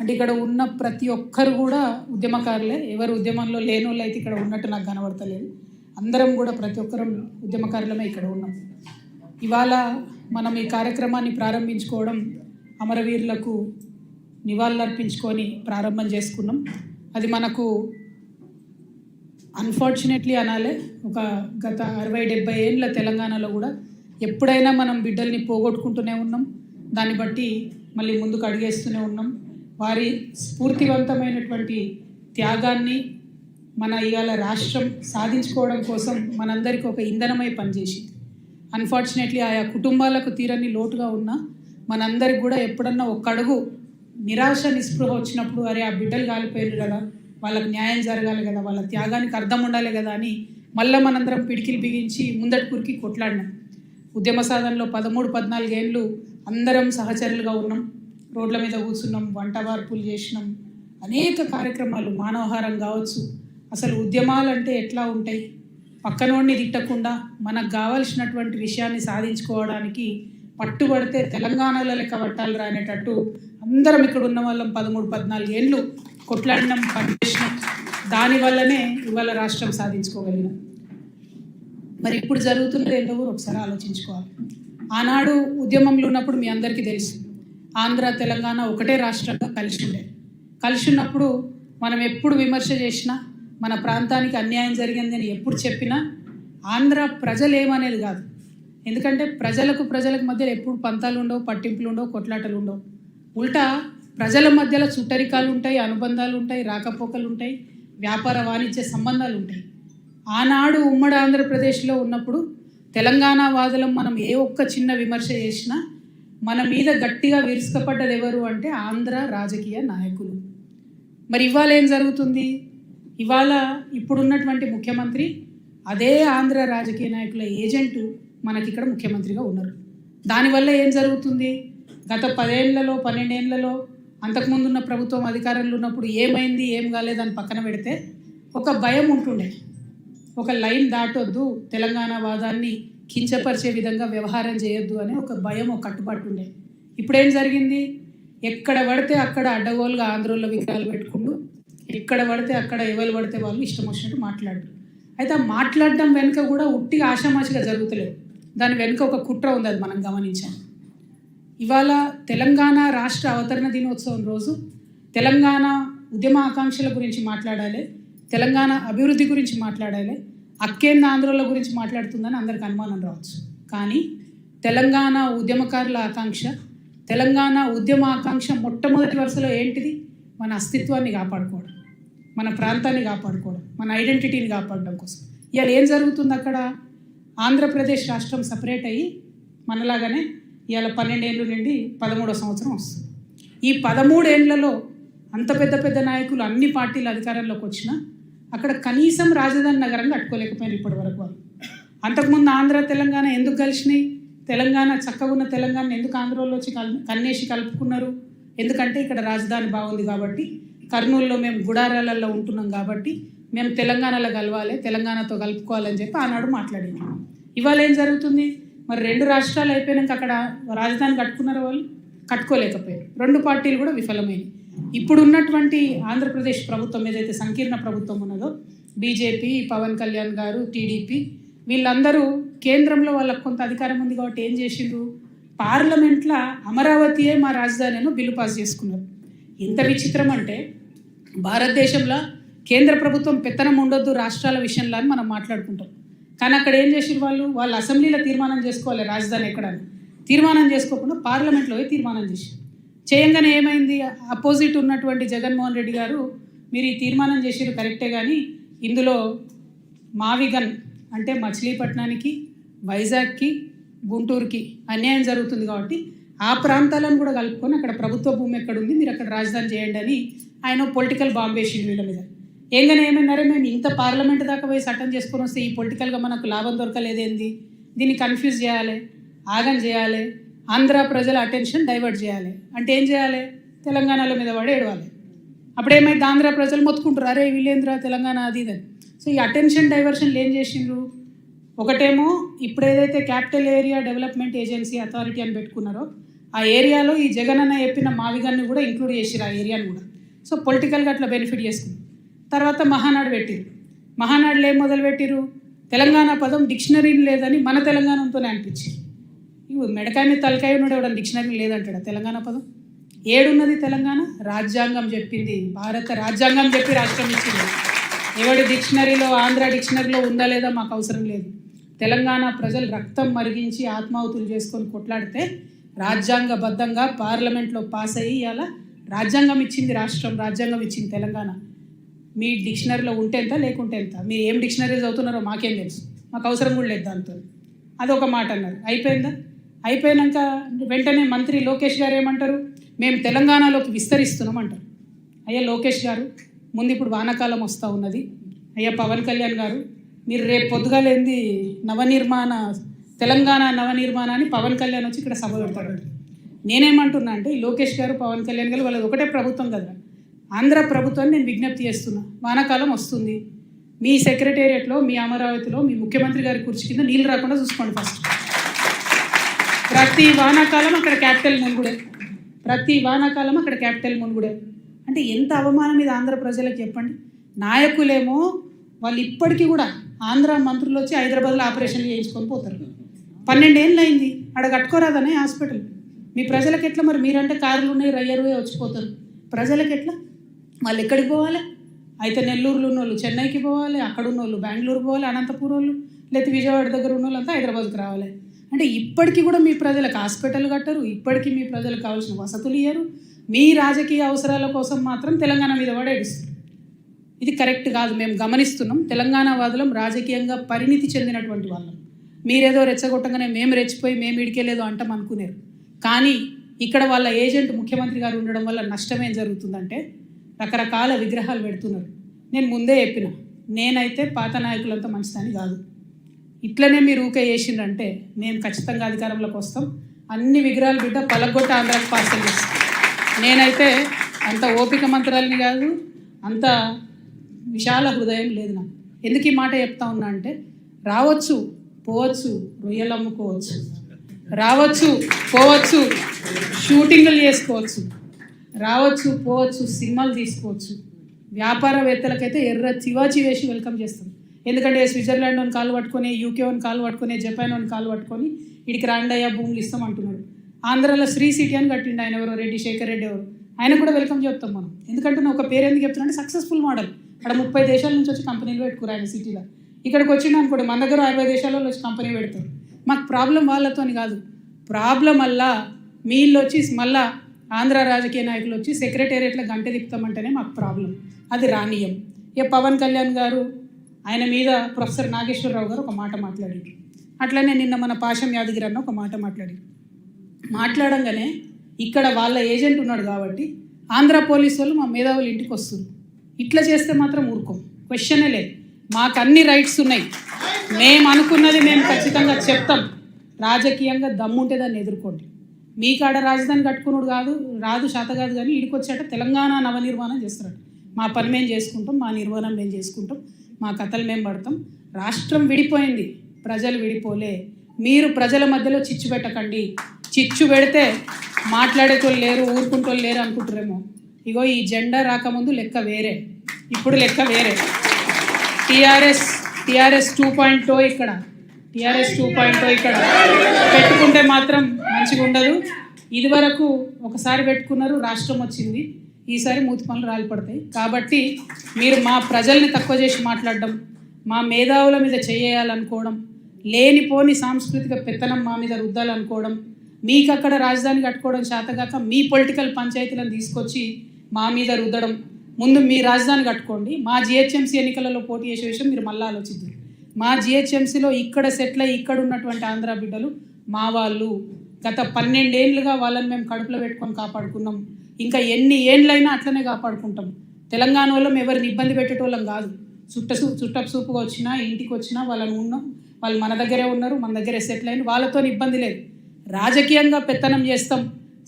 అంటే ఇక్కడ ఉన్న ప్రతి ఒక్కరు కూడా ఉద్యమకారులే. ఎవరు ఉద్యమంలో లేని వాళ్ళు అయితే ఇక్కడ ఉన్నట్టు నాకు కనబడతలేదు. అందరం కూడా ప్రతి ఒక్కరం ఉద్యమకారులమే ఇక్కడ ఉన్నాం. ఇవాళ మనం ఈ కార్యక్రమాన్ని ప్రారంభించుకోవడం అమరవీరులకు నివాళులర్పించుకొని ప్రారంభం చేసుకున్నాం. అది మనకు అన్ఫార్చునేట్లీ అనాలే, ఒక గత 60-70 ఏళ్ళ తెలంగాణలో కూడా ఎప్పుడైనా మనం బిడ్డల్ని పోగొట్టుకుంటూనే ఉన్నాం. దాన్ని బట్టి మళ్ళీ ముందుకు అడిగేస్తూనే ఉన్నాం. వారి స్ఫూర్తివంతమైనటువంటి త్యాగాన్ని మన ఇవాళ రాష్ట్రం సాధించుకోవడం కోసం మనందరికీ ఒక ఇంధనమై పనిచేసింది. అన్ఫార్చునేట్లీ ఆయా కుటుంబాలకు తీరని లోటుగా ఉన్న మనందరికి కూడా ఎప్పుడన్నా ఒక్క అడుగు నిరాశ నిస్పృహ వచ్చినప్పుడు, అరే ఆ బిడ్డలు కాలిపోయారు కదా, వాళ్ళకి న్యాయం జరగాలి కదా, వాళ్ళ త్యాగానికి అర్థం ఉండాలి కదా అని మళ్ళీ మనందరం పిడికిలు బిగించి ముందటి కురికి కొట్లాడినాం. ఉద్యమ సాధనలో 13-14 ఏళ్ళు అందరం సహచరులుగా ఉన్నాం. రోడ్ల మీద కూర్చున్నాం, వంట వార్పులు చేసినాం, అనేక కార్యక్రమాలు, మానవహారం కావచ్చు. అసలు ఉద్యమాలు అంటే ఎట్లా ఉంటాయి, పక్కనోడిని తిట్టకుండా మనకు కావాల్సినటువంటి విషయాన్ని సాధించుకోవడానికి పట్టుబడితే తెలంగాణలో లెక్క పట్టాలి అనేటట్టు అందరం ఇక్కడ ఉన్న వాళ్ళం 13-14 ఏళ్ళు కొట్లాడినాం, పనిచేసినాం. దానివల్లనే ఇవాళ రాష్ట్రం సాధించుకోగలిగినాం. మరి ఇప్పుడు జరుగుతున్నది ఏంటో కూడా ఒకసారి ఆలోచించుకోవాలి. ఆనాడు ఉద్యమంలో ఉన్నప్పుడు మీ అందరికీ తెలుసు, ఆంధ్ర తెలంగాణ ఒకటే రాష్ట్రంగా కలిసి ఉన్నప్పుడు మనం ఎప్పుడు విమర్శ చేసినా, మన ప్రాంతానికి అన్యాయం జరిగిందని ఎప్పుడు చెప్పినా ఆంధ్ర ప్రజలు ఏమనేది కాదు. ఎందుకంటే ప్రజలకు మధ్యలో ఎప్పుడు పంతాలు ఉండవు, పట్టింపులు ఉండవు, కొట్లాటలు ఉండవు. ఉల్టా ప్రజల మధ్యలో చుట్టరికాలు ఉంటాయి, అనుబంధాలు ఉంటాయి, రాకపోకలు ఉంటాయి, వ్యాపార వాణిజ్య సంబంధాలు ఉంటాయి. ఆనాడు ఉమ్మడి ఆంధ్రప్రదేశ్లో ఉన్నప్పుడు తెలంగాణ వాదులం మనం ఏ ఒక్క చిన్న విమర్శ చేసినా మన మీద గట్టిగా విరుచుకపడ్డది ఎవరు అంటే ఆంధ్ర రాజకీయ నాయకులు. మరి ఇవాళ ఏం జరుగుతుంది? ఇవాళ ఇప్పుడున్నటువంటి ముఖ్యమంత్రి అదే ఆంధ్ర రాజకీయ నాయకుల ఏజెంటు మనకి ఇక్కడ ముఖ్యమంత్రిగా ఉన్నారు. దానివల్ల ఏం జరుగుతుంది? గత 10 ఏళ్లలో 12 ఏళ్లలో అంతకుముందు ఉన్న ప్రభుత్వం అధికారంలో ఉన్నప్పుడు ఏమైంది ఏం కాలేదని పక్కన పెడితే ఒక భయం ఉంటుండే, ఒక లైన్ దాటొద్దు, తెలంగాణ వాదాన్ని కించపరిచే విధంగా వ్యవహారం చేయొద్దు అనే ఒక భయం, ఒక కట్టుబాటు ఉండే. ఇప్పుడేం జరిగింది? ఎక్కడ పడితే అక్కడ అడ్డగోలుగా ఆంధ్రోళ్ళ విగ్రహాలు పెట్టుకుంటూ, ఎక్కడ పడితే అక్కడ ఎవరు పడితే వాళ్ళు ఇష్టం వచ్చినట్టు మాట్లాడరు. అయితే ఆ మాట్లాడడం వెనుక కూడా ఉట్టిగా ఆషామాషిగా జరుగుతలేదు, దాని వెనుక ఒక కుట్ర ఉంది, అది మనం గమనించాం. ఇవాళ తెలంగాణ రాష్ట్ర అవతరణ దినోత్సవం రోజు తెలంగాణ ఉద్యమ ఆకాంక్షల గురించి మాట్లాడాలి, తెలంగాణ అభివృద్ధి గురించి మాట్లాడాలి, అక్కేంద్ర ఆంధ్రుల గురించి మాట్లాడుతుందని అందరికి అనుమానం రావచ్చు. కానీ తెలంగాణ ఉద్యమకారుల ఆకాంక్ష, తెలంగాణ ఉద్యమ ఆకాంక్ష మొట్టమొదటి వరుసలో ఏంటిది? మన అస్తిత్వాన్ని కాపాడుకోవడం, మన ప్రాంతాన్ని కాపాడుకోవడం, మన ఐడెంటిటీని కాపాడడం కోసం. ఇవాళ ఏం జరుగుతుంది? అక్కడ ఆంధ్రప్రదేశ్ రాష్ట్రం సపరేట్ అయ్యి మనలాగానే ఇవాళ 12 ఏళ్ళు నుండి 13వ సంవత్సరం వస్తుంది. ఈ 13 ఏళ్లలో అంత పెద్ద నాయకులు అన్ని పార్టీల అధికారంలోకి వచ్చినా అక్కడ కనీసం రాజధాని నగరం కట్టుకోలేకపోయారు ఇప్పటి వరకు వాళ్ళు. అంతకుముందు ఆంధ్ర తెలంగాణ ఎందుకు కలిసినాయి? తెలంగాణ చక్కగా ఉన్న తెలంగాణ ఎందుకు ఆంధ్రలో వచ్చి కన్నేసి కలుపుకున్నారు? ఎందుకంటే ఇక్కడ రాజధాని బాగుంది కాబట్టి, కర్నూలులో మేము గుడారాలలో ఉంటున్నాం కాబట్టి మేము తెలంగాణలో కలవాలి, తెలంగాణతో కలుపుకోవాలని చెప్పి ఆనాడు మాట్లాడినాం. ఇవాళ ఏం జరుగుతుంది? మరి 2 రాష్ట్రాలు అయిపోయాక అక్కడ రాజధాని కట్టుకున్నారు వాళ్ళు? కట్టుకోలేకపోయారు. 2 పార్టీలు కూడా విఫలమైనవి. ఇప్పుడు ఉన్నటువంటి ఆంధ్రప్రదేశ్ ప్రభుత్వం ఏదైతే సంకీర్ణ ప్రభుత్వం ఉన్నదో, బీజేపీ, పవన్ కళ్యాణ్ గారు, టీడీపీ, వీళ్ళందరూ కేంద్రంలో వాళ్ళకు కొంత అధికారం ఉంది కాబట్టి ఏం చేసిండ్రు? పార్లమెంట్లో అమరావతియే మా రాజధాని అని బిల్లు పాస్ చేసుకున్నారు. ఎంత విచిత్రం అంటే, భారతదేశంలో కేంద్ర ప్రభుత్వం పెత్తనం ఉండొద్దు రాష్ట్రాల విషయంలో అని మనం మాట్లాడుకుంటాం. కానీ అక్కడ ఏం చేసిరు? వాళ్ళు అసెంబ్లీలో తీర్మానం చేసుకోవాలి రాజధాని ఎక్కడని, తీర్మానం చేసుకోకుండా పార్లమెంట్లో తీర్మానం చేశారు. చేయంగానే ఏమైంది? అపోజిట్ ఉన్నటువంటి జగన్మోహన్ రెడ్డి గారు, మీరు ఈ తీర్మానం చేసిరు కరెక్టే, కానీ ఇందులో మావిగన్ అంటే మచిలీపట్నానికి, వైజాగ్కి, గుంటూరుకి అన్యాయం జరుగుతుంది కాబట్టి ఆ ప్రాంతాలను కూడా కలుపుకొని అక్కడ ప్రభుత్వ భూమి ఎక్కడుంది, మీరు అక్కడ రాజధాని చేయండి అని ఆయన పొలిటికల్ బాంబ్ వేసిండు వీళ్ళ మీద. ఏంగానే ఏమైనారే, మేము ఇంత పార్లమెంట్ దాకా పోయి చట్టం చేసుకొని వస్తే ఈ పొలిటికల్గా మనకు లాభం దొరకలేదేంది, దీన్ని కన్ఫ్యూజ్ చేయాలి, ఆగం చేయాలి, ఆంధ్ర ప్రజల అటెన్షన్ డైవర్ట్ చేయాలి అంటే ఏం చేయాలి? తెలంగాణలో మీద పడి ఏడవాలి. అప్పుడేమైతే ఆంధ్ర ప్రజలు మొత్తుకుంటారు, అరే వీళ్ళేంద్ర తెలంగాణ అది ఇదని. సో ఈ అటెన్షన్ డైవర్షన్లు ఏం చేసిండ్రు? ఒకటేమో ఇప్పుడు ఏదైతే capital area development agency authority అని పెట్టుకున్నారో ఆ ఏరియాలో ఈ జగనన్న చెప్పిన మావిగాన్ని కూడా ఇంక్లూడ్ చేసిరు ఆ ఏరియాని కూడా. సో పొలిటికల్గా అట్లా బెనిఫిట్ చేసుకున్నారు. తర్వాత మహానాడు పెట్టిరు. మహానాడులో ఏం మొదలు పెట్టిరు? తెలంగాణ పదం డిక్షనరీ లేదని మన తెలంగాణతోనే అనిపించింది. ఇవి మెడకాయ మీద తలకాయ ఉన్నాడు, ఎవడన్నా డిక్షనరీ లేదంటాడు తెలంగాణ పదం. ఏడున్నది తెలంగాణ? రాజ్యాంగం చెప్పింది, భారత రాజ్యాంగం చెప్పి రాష్ట్రం ఇచ్చింది. ఎవడి డిక్షనరీలో, ఆంధ్ర డిక్షనరీలో ఉందా లేదా మాకు అవసరం లేదు. తెలంగాణ ప్రజలు రక్తం మరిగించి ఆత్మాహుతులు చేసుకొని కొట్లాడితే రాజ్యాంగబద్ధంగా పార్లమెంట్లో పాస్ అయ్యి అలా రాజ్యాంగం ఇచ్చింది రాష్ట్రం, రాజ్యాంగం ఇచ్చింది తెలంగాణ. మీ డిక్షనరీలో ఉంటే ఎంత లేకుంటే ఎంత, మీరు ఏం డిక్షనరీ చదువుతున్నారో మాకేం తెలుసు, మాకు అవసరం కూడా లేదు దాంతో. అదొక మాట అన్నారు. అయిపోయిందా? అయిపోయాక వెంటనే మంత్రి లోకేష్ గారు ఏమంటారు? మేము తెలంగాణలోకి విస్తరిస్తున్నాం అంటారు. అయ్యా లోకేష్ గారు, ముందు ఇప్పుడు వానాకాలం వస్తూ ఉన్నది. అయ్యా పవన్ కళ్యాణ్ గారు, మీరు రేపు పొద్దుగాలేంది తెలంగాణ నవనిర్మాణాన్ని పవన్ కళ్యాణ్ వచ్చి ఇక్కడ సభ పెడతాడు. నేనేమంటున్నా అంటే ఈ లోకేష్ గారు పవన్ కళ్యాణ్ గారు వాళ్ళది ఒకటే ప్రభుత్వం కదా, ఆంధ్ర ప్రభుత్వాన్ని నేను విజ్ఞప్తి చేస్తున్నా. వానాకాలం వస్తుంది, మీ సెక్రటేరియట్లో, మీ అమరావతిలో మీ ముఖ్యమంత్రి గారి కుర్చీ కింద నీళ్ళు రాకుండా చూసుకోండి. ఫస్ట్ ప్రతి వానాకాలం అక్కడ క్యాపిటల్ మునుగుడే, ప్రతి వానాకాలం అక్కడ క్యాపిటల్ మునుగుడే. అంటే ఎంత అవమానం ఇది ఆంధ్ర ప్రజలకు చెప్పండి. నాయకులేమో వాళ్ళు ఇప్పటికీ కూడా ఆంధ్ర మంత్రులు వచ్చి హైదరాబాద్లో ఆపరేషన్లు చేయించుకొని పోతారు. 12 ఏళ్ళు అయింది, ఆడ కట్టుకోరాదనే హాస్పిటల్. మీ ప్రజలకు ఎట్లా మరి? మీరంటే కార్లు ఉన్నాయి, రయ్యరువే వచ్చిపోతారు. ప్రజలకు ఎట్లా? వాళ్ళు ఎక్కడికి పోవాలి? అయితే నెల్లూరులో ఉన్న వాళ్ళు చెన్నైకి పోవాలి, అక్కడ ఉన్న వాళ్ళు బెంగళూరు పోవాలి, అనంతపురం వాళ్ళు, లేకపోతే విజయవాడ దగ్గర ఉన్న వాళ్ళంతా హైదరాబాద్కి రావాలి. అంటే ఇప్పటికీ కూడా మీ ప్రజలకు హాస్పిటల్ కట్టరు, ఇప్పటికీ మీ ప్రజలకు కావాల్సిన వసతులు ఇయ్యరు. మీ రాజకీయ అవసరాల కోసం మాత్రం తెలంగాణ మీద పడేస్తారు. ఇది కరెక్ట్ కాదు. మేము గమనిస్తున్నాం. తెలంగాణ వాదులం రాజకీయంగా పరిణితి చెందినటువంటి వాళ్ళం. మీరేదో రెచ్చగొట్టగానే మేము రెచ్చిపోయి మేము ఇడికేలేదో అంటాం అనుకునేరు. కానీ ఇక్కడ వాళ్ళ ఏజెంట్ ముఖ్యమంత్రి గారు ఉండడం వల్ల నష్టం ఏం జరుగుతుందంటే రకరకాల విగ్రహాలు పెడుతున్నారు. నేను ముందే చెప్పిన, నేనైతే పాత నాయకులంతా మంచిదని కాదు. ఇట్లనే మీరు ఊకే చేసిందంటే మేము ఖచ్చితంగా అధికారంలోకి వస్తాం. అన్ని విగ్రహాలు బిడ్డ పలగొట్ట ఆంధ్రాకి పార్సల్ చేస్తాం. నేనైతే అంత ఓపిక మంత్రాలని కాదు, అంత విశాల హృదయం లేదు నాకు. ఎందుకు ఈ మాట చెప్తా ఉన్నా అంటే రావచ్చు పోవచ్చు, రొయ్యలు అమ్ముకోవచ్చు, రావచ్చు పోవచ్చు, షూటింగ్లు చేసుకోవచ్చు, రావచ్చు పోవచ్చు, సినిమాలు తీసుకోవచ్చు. వ్యాపారవేత్తలకైతే ఎర్ర చివాచి వేసి వెల్కమ్ చేస్తాం. ఎందుకంటే స్విట్జర్లాండ్ అని కాలు పట్టుకొని, యూకే అని కాలు పట్టుకొని, జపాన్ అని కాలు పట్టుకొని ఇడికి రాండయ్యా భూములు ఇస్తాం అంటున్నాడు. ఆంధ్రాలో శ్రీ సిటీ అని కట్టిండు ఆయన, ఎవరో రెడ్డి శేఖర్ రెడ్డి ఎవరు, ఆయన కూడా వెల్కమ్ చెప్తాం మనం. ఎందుకంటే ఒక పేరు ఎందుకు చెప్తున్నా అంటే సక్సెస్ఫుల్ మోడల్. అక్కడ 30 దేశాల నుంచి వచ్చి కంపెనీలు పెట్టుకురు ఆయన సిటీలో. ఇక్కడికి వచ్చిండు అనుకోండి, మన దగ్గర 60 దేశాలలో వచ్చి కంపెనీ పెడతారు. మాకు ప్రాబ్లం వాళ్ళతోని కాదు, ప్రాబ్లం అలా మీళ్ళు వచ్చి మళ్ళా ఆంధ్ర రాజకీయ నాయకులు వచ్చి సెక్రటేరియట్లో గంట తిప్పుతామంటేనే మాకు ప్రాబ్లం. అది రానియం. ఇక పవన్ కళ్యాణ్ గారు ఆయన మీద ప్రొఫెసర్ నాగేశ్వరరావు గారు ఒక మాట మాట్లాడారు. అట్లనే నిన్న మన పాశం యాదగిరి అన్న ఒక మాట మాట్లాడంగానే ఇక్కడ వాళ్ళ ఏజెంట్ ఉన్నాడు కాబట్టి ఆంధ్ర పోలీసు వాళ్ళు మా మేధావులు ఇంటికి వస్తారు. ఇట్లా చేస్తే మాత్రం ఊరుకోం, క్వశ్చనే లేదు. మాకు అన్ని రైట్స్ ఉన్నాయి, మేము అనుకున్నది మేము ఖచ్చితంగా చెప్తాం. రాజకీయంగా దమ్ముంటే దాన్ని ఎదుర్కోండి. మీ కాడ రాజధాని కట్టుకున్నాడు రాదు శాత కాదు, కానీ ఇడికి వచ్చాట తెలంగాణ నవనిర్మాణం చేస్తారట. మా పని మేము చేసుకుంటాం, మా నిర్మాణం మేము చేసుకుంటాం, మా కథలు మేము పడతాం. రాష్ట్రం విడిపోయింది, ప్రజలు విడిపోలే. మీరు ప్రజల మధ్యలో చిచ్చు పెట్టకండి. చిచ్చు పెడితే మాట్లాడేటోళ్ళు లేరు, ఊరుకుంటోళ్ళు లేరు అనుకుంటారేమో. ఇగో ఈ జెండా రాకముందు లెక్క వేరే, ఇప్పుడు లెక్క వేరే. టీఆర్ఎస్ 2.0 ఇక్కడ, టీఆర్ఎస్ 2.0 ఇక్కడ పెట్టుకుంటే మాత్రం మంచిగా ఉండదు. ఇదివరకు ఒకసారి పెట్టుకున్నారు, రాష్ట్రం వచ్చింది. ఈసారి మూతి పనులు రాలిపడతాయి. కాబట్టి మీరు మా ప్రజల్ని తక్కువ చేసి మాట్లాడడం, మా మేధావుల మీద చేయాలనుకోవడం, లేనిపోని సాంస్కృతిక పెత్తనం మా మీద రుద్దాలనుకోవడం, మీకు అక్కడ రాజధాని కట్టుకోవడం చేతగాక మీ పొలిటికల్ పంచాయతీలను తీసుకొచ్చి మా మీద రుద్దడం. ముందు మీ రాజధాని కట్టుకోండి. మా జిహెచ్ఎంసీ ఎన్నికలలో పోటీ చేసే విషయం మీరు మళ్ళీ ఆలోచిద్దాం. మా జిహెచ్ఎంసీలో ఇక్కడ సెటిల్ అయ్యి ఇక్కడ ఉన్నటువంటి ఆంధ్ర బిడ్డలు మా వాళ్ళు. గత 12 ఏళ్ళుగా వాళ్ళని మేము కడుపులో పెట్టుకొని కాపాడుకున్నాం. ఇంకా ఎన్ని ఏళ్ళైనా అట్లనే కాపాడుకుంటాం. తెలంగాణ వాళ్ళం ఎవరిని ఇబ్బంది పెట్టేటోళ్ళం కాదు. చుట్టపు సూపుగా వచ్చినా ఇంటికి వచ్చినా వాళ్ళని ఉన్నాం, వాళ్ళు మన దగ్గరే ఉన్నారు, మన దగ్గరే సెటిల్ అయిన, వాళ్ళతో ఇబ్బంది లేదు. రాజకీయంగా పెత్తనం చేస్తాం,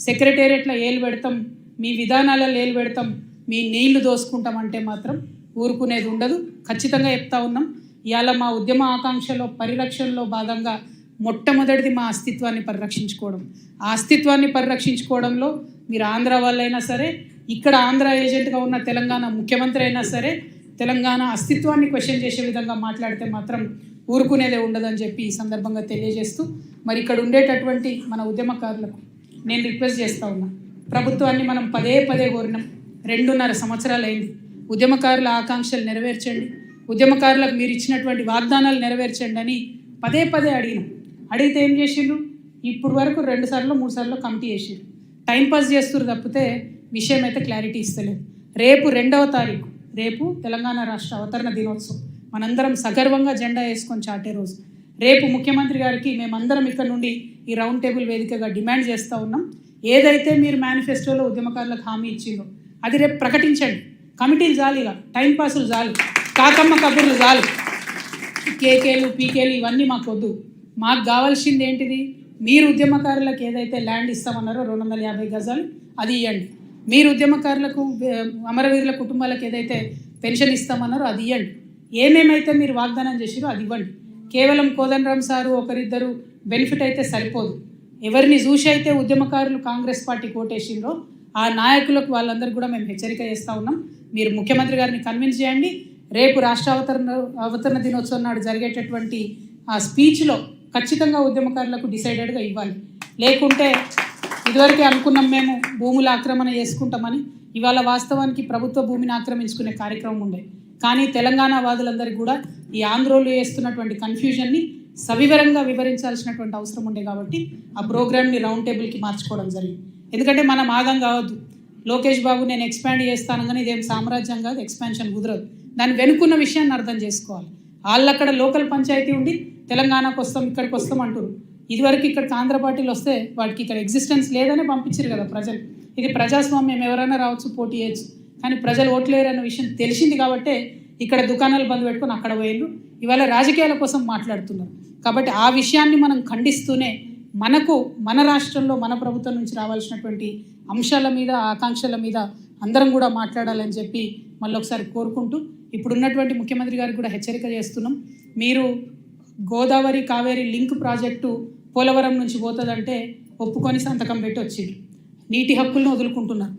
సెక్రటేరియట్లో ఏలు పెడతాం, మీ విధానాలలో ఏలు పెడతాం, మీ నీళ్లు దోసుకుంటామంటే మాత్రం ఊరుకునేది ఉండదు. ఖచ్చితంగా చెప్తా ఉన్నాం. ఇవాళ మా ఉద్యమ ఆకాంక్షలో పరిరక్షణలో భాగంగా మొట్టమొదటిది మా అస్తిత్వాన్ని పరిరక్షించుకోవడం. ఆ అస్తిత్వాన్ని పరిరక్షించుకోవడంలో మీరు ఆంధ్ర వాళ్ళైనా సరే, ఇక్కడ ఆంధ్ర ఏజెంట్గా ఉన్న తెలంగాణ ముఖ్యమంత్రి అయినా సరే, తెలంగాణ అస్తిత్వాన్ని క్వశ్చన్ చేసే విధంగా మాట్లాడితే మాత్రం ఊరుకునేదే ఉండదని చెప్పి ఈ సందర్భంగా తెలియజేస్తూ, మరి ఇక్కడ ఉండేటటువంటి మన ఉద్యమకారులకు నేను రిక్వెస్ట్ చేస్తూ ఉన్నా. ప్రభుత్వాన్ని మనం పదే పదే కోరినాం, 2.5 సంవత్సరాలు అయింది. ఉద్యమకారుల ఆకాంక్షలు నెరవేర్చండి, ఉద్యమకారులకు మీరు ఇచ్చినటువంటి వాగ్దానాలు నెరవేర్చండి అని పదే పదే అడిగినాం. అడిగితే ఏం చేసిండ్రు? ఇప్పుడు వరకు 2 సార్లు 3 సార్లు కమిటీ చేసిండ్రు. టైంపాస్ చేస్తున్నారు తప్పితే విషయం అయితే క్లారిటీ ఇస్తలేదు. రేపు 2వ తారీఖు, రేపు తెలంగాణ రాష్ట్ర అవతరణ దినోత్సవం. మనందరం సగర్వంగా జెండా వేసుకొని చాటే రోజు. రేపు ముఖ్యమంత్రి గారికి మేమందరం ఇక్కడ నుండి ఈ రౌండ్ టేబుల్ వేదికగా డిమాండ్ చేస్తూ ఉన్నాం. ఏదైతే మీరు మేనిఫెస్టోలో ఉద్యమకారులకు హామీ ఇచ్చిందో అది రేపు ప్రకటించండి. కమిటీలు చాలు, ఇక టైంపాసులు చాలు, కాకమ్మ కబుర్లు చాలు, కేకేలు పీకేలు ఇవన్నీ మాకు వద్దు. మాకు కావాల్సింది ఏంటిది? మీరు ఉద్యమకారులకు ఏదైతే ల్యాండ్ ఇస్తామన్నారో 250 గజాలు అది ఇవ్వండి. మీరు ఉద్యమకారులకు అమరవీరుల కుటుంబాలకు ఏదైతే పెన్షన్ ఇస్తామన్నారో అది ఇవ్వండి. ఏమేమైతే మీరు వాగ్దానం చేసిరో అది ఇవ్వండి. కేవలం కోదండరామ్ సారు ఒకరిద్దరు బెనిఫిట్ అయితే సరిపోదు. ఎవరిని చూసి అయితే ఉద్యమకారులు కాంగ్రెస్ పార్టీ కోటేసిండ్రో ఆ నాయకులకు వాళ్ళందరికీ కూడా మేము హెచ్చరిక చేస్తూ ఉన్నాం. మీరు ముఖ్యమంత్రి గారిని కన్విన్స్ చేయండి. రేపు రాష్ట్ర అవతరణ దినోత్సవం నాడు జరిగేటటువంటి ఆ స్పీచ్లో ఖచ్చితంగా ఉద్యమకారులకు డిసైడెడ్గా ఇవ్వాలి. లేకుంటే ఇదివరకే అనుకున్నాం మేము భూముల ఆక్రమణ చేసుకుంటామని, ఇవాళ వాస్తవానికి ప్రభుత్వ భూమిని ఆక్రమించుకునే కార్యక్రమం ఉండే. కానీ తెలంగాణ వాదులందరికీ కూడా ఈ ఆంధ్రోలు చేస్తున్నటువంటి కన్ఫ్యూజన్ని సవివరంగా వివరించాల్సినటువంటి అవసరం ఉండే కాబట్టి ఆ ప్రోగ్రామ్ని రౌండ్ టేబుల్కి మార్చుకోవడం జరిగింది. ఎందుకంటే మనం ఆగం కావద్దు. లోకేష్ బాబు నేను ఎక్స్పాండ్ చేస్తాను కానీ ఇదేం సామ్రాజ్యం కాదు, ఎక్స్పాన్షన్ కుదరదు. దాని వెనుకున్న విషయాన్ని అర్థం చేసుకోవాలి. వాళ్ళు అక్కడ లోకల్ పంచాయతీ ఉండి తెలంగాణకు వస్తాం ఇక్కడికి వస్తాం అంటారు. ఇదివరకు ఇక్కడికి ఆంధ్ర పార్టీలు వస్తే వాటికి ఇక్కడ ఎగ్జిస్టెన్స్ లేదనే పంపించారు కదా ప్రజలు. ఇది ప్రజాస్వామ్యం, ఎవరైనా రావచ్చు, పోటీ చేయొచ్చు. కానీ ప్రజలు ఓట్లేరు అన్న విషయం తెలిసింది కాబట్టే ఇక్కడ దుకాణాలు బంద్ పెట్టుకొని అక్కడ పోయిండ్రు. ఇవాళ రాజకీయాల కోసం మాట్లాడుతున్నారు. కాబట్టి ఆ విషయాన్ని మనం ఖండిస్తూనే మన రాష్ట్రంలో మన ప్రభుత్వం నుంచి రావాల్సినటువంటి అంశాల మీద, ఆకాంక్షల మీద అందరం కూడా మాట్లాడాలని చెప్పి మళ్ళీ ఒకసారి కోరుకుంటూ, ఇప్పుడున్నటువంటి ముఖ్యమంత్రి గారికి కూడా హెచ్చరిక చేస్తున్నాం. మీరు గోదావరి కావేరి లింక్ ప్రాజెక్టు పోలవరం నుంచి పోతుందంటే ఒప్పుకొని సంతకం పెట్టి వచ్చింది. నీటి హక్కులను వదులుకుంటున్నారు.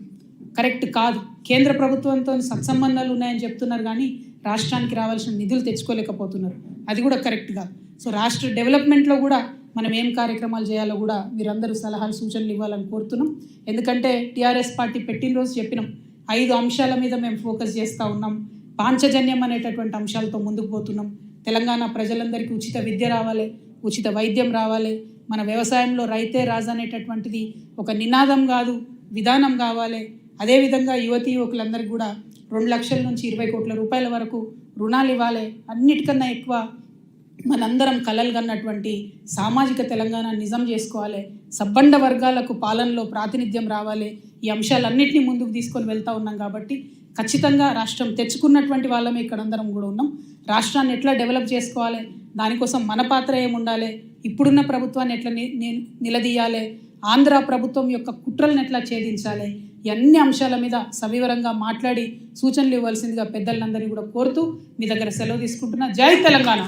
కరెక్ట్ కాదు. కేంద్ర ప్రభుత్వంతో సత్సంబంధాలు ఉన్నాయని చెప్తున్నారు కానీ రాష్ట్రానికి రావాల్సిన నిధులు తెచ్చుకోలేకపోతున్నారు. అది కూడా కరెక్ట్ కాదు. సో రాష్ట్ర డెవలప్మెంట్లో కూడా మనం ఏం కార్యక్రమాలు చేయాలో కూడా మీరందరూ సలహాలు సూచనలు ఇవ్వాలని కోరుతున్నాం. ఎందుకంటే టీఆర్ఎస్ పార్టీ పెట్టిన రోజు చెప్పినాం 5 అంశాల మీద మేము ఫోకస్ చేస్తూ ఉన్నాం. పాంచజన్యం అనేటటువంటి అంశాలతో ముందుకు పోతున్నాం. తెలంగాణ ప్రజలందరికీ ఉచిత విద్య రావాలి, ఉచిత వైద్యం రావాలి, మన వ్యవసాయంలో రైతే రాజు అనేటటువంటిది ఒక నినాదం కాదు, విధానం కావాలి. అదేవిధంగా యువతీ యువకులందరికీ కూడా 2 లక్షల నుంచి 20 కోట్ల రూపాయల వరకు రుణాలు ఇవ్వాలి. అన్నిటికన్నా ఎక్కువ మనందరం కలలు కన్నటువంటి సామాజిక తెలంగాణ నిజం చేసుకోవాలి. సబ్బండ వర్గాలకు పాలనలో ప్రాతినిధ్యం రావాలి. ఈ అంశాలన్నింటినీ ముందుకు తీసుకొని వెళ్తూ ఉన్నాం కాబట్టి ఖచ్చితంగా రాష్ట్రం తెచ్చుకున్నటువంటి వాళ్ళమే ఇక్కడ అందరం కూడా ఉన్నాం. రాష్ట్రాన్ని ఎట్లా డెవలప్ చేసుకోవాలి, దానికోసం మన పాత్ర ఏముండాలి, ఇప్పుడున్న ప్రభుత్వాన్ని ఎట్లా నిలదీయాలి, ఆంధ్ర ప్రభుత్వం యొక్క కుట్రలను ఎట్లా ఛేదించాలి, ఈ అన్ని అంశాల మీద సవివరంగా మాట్లాడి సూచనలు ఇవ్వాల్సిందిగా పెద్దలందరినీ కూడా కోరుతూ మీ దగ్గర సెలవు తీసుకుంటున్నా. జై తెలంగాణ.